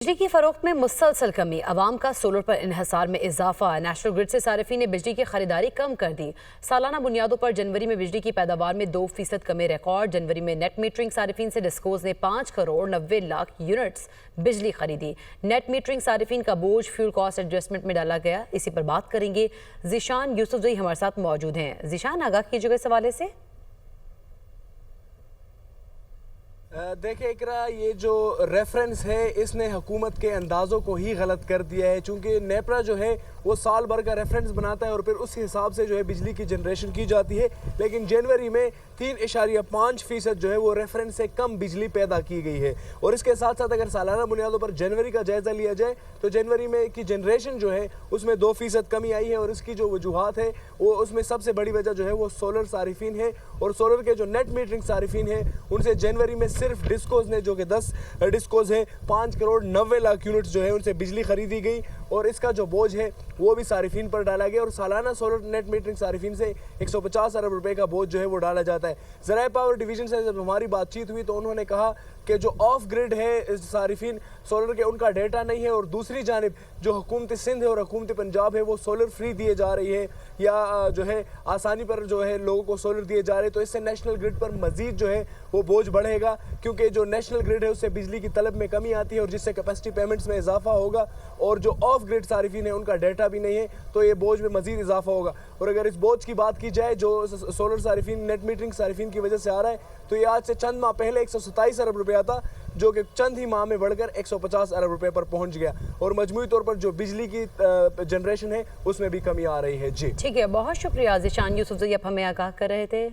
बिजली की फरोख्त में मुसलसल कमी, अवाम का सोलर पर इन्हिसार में इजाफा। नेशनल ग्रिड से सारिफीन ने बिजली की खरीदारी कम कर दी। सालाना बुनियादों पर जनवरी में बिजली की पैदावार में 2% कमी रिकॉर्ड। जनवरी में नेट मीटरिंग सारिफीन से डिस्कोज ने 5 करोड़ 90 लाख यूनिट्स बिजली खरीदी। नेट मीटरिंग सारिफीन का बोझ फ्यूल कॉस्ट एडजस्टमेंट में डाला गया। इसी पर बात करेंगे। ज़ीशान यूसुफजई हमारे साथ मौजूद हैं। ज़ीशान, आगाह कीजिएगा इस हवाले से। देखिए इकरा, ये जो रेफरेंस है इसने हुकूमत के अंदाज़ों को ही गलत कर दिया है, चूँकि नेपरा जो है वो साल भर का रेफरेंस बनाता है और फिर उस हिसाब से जो है बिजली की जनरेशन की जाती है। लेकिन जनवरी में 3.5% जो है वो रेफरेंस से कम बिजली पैदा की गई है। और इसके साथ साथ अगर सालाना बुनियादों पर जनवरी का जायज़ा लिया जाए तो जनवरी में की जनरेशन जो है उसमें 2% कमी आई है। और इसकी जो वजूहात है वो उसमें सबसे बड़ी वजह जो है वो सोलर सारिफीन है। और सोलर के जो नेट मीटरिंग सारिफीन है उनसे जनवरी में सिर्फ डिस्कोज ने, जो कि 10 डिस्कोज है, 5 करोड़ 90 लाख यूनिट्स जो है उनसे बिजली खरीदी गई। और इसका जो बोझ है वो भी सारिफीन पर डाला गया। और सालाना सोलर नेट मीटरिंग सारिफीन से 150 अरब रुपए का बोझ जो है वो डाला जाता है। ज़राए पावर डिवीज़न से जब हमारी बातचीत हुई तो उन्होंने कहा कि जो ऑफ ग्रिड है सारिफीन सोलर के, उनका डेटा नहीं है। और दूसरी जानिब जो हुकूमत सिंध है और हुकूमत पंजाब है वो सोलर फ्री दिए जा रही है या जो है आसानी पर जो है लोगों को सोलर दिए जा रहे हैं। तो इससे नेशनल ग्रिड पर मजीद जो है वो बोझ बढ़ेगा, क्योंकि जो नेशनल ग्रिड है उससे बिजली की तलब में कमी आती है और जिससे कैपेसिटी पेमेंट्स में इजाफा होगा। और जो ऑफ ग्रिड सारिफीन है उनका डेटा भी नहीं है तो ये बोझ में मजीद इजाफा होगा। और अगर इस बोझ की बात की जाए जो सोलर सारिफीन नेट मीटरिंग सारिफीन की वजह से आ रहा है तो ये आज से चंद माह पहले 127 अरब रुपया था, जो कि चंद ही माह में बढ़कर 150 अरब रुपए पर पहुंच गया। और मजमूई तौर पर जो बिजली की जनरेशन है उसमें भी कमी आ रही है। जी ठीक है, बहुत शुक्रिया ज़ीशान यूसुफजई, आप हमें आगाह कर रहे थे।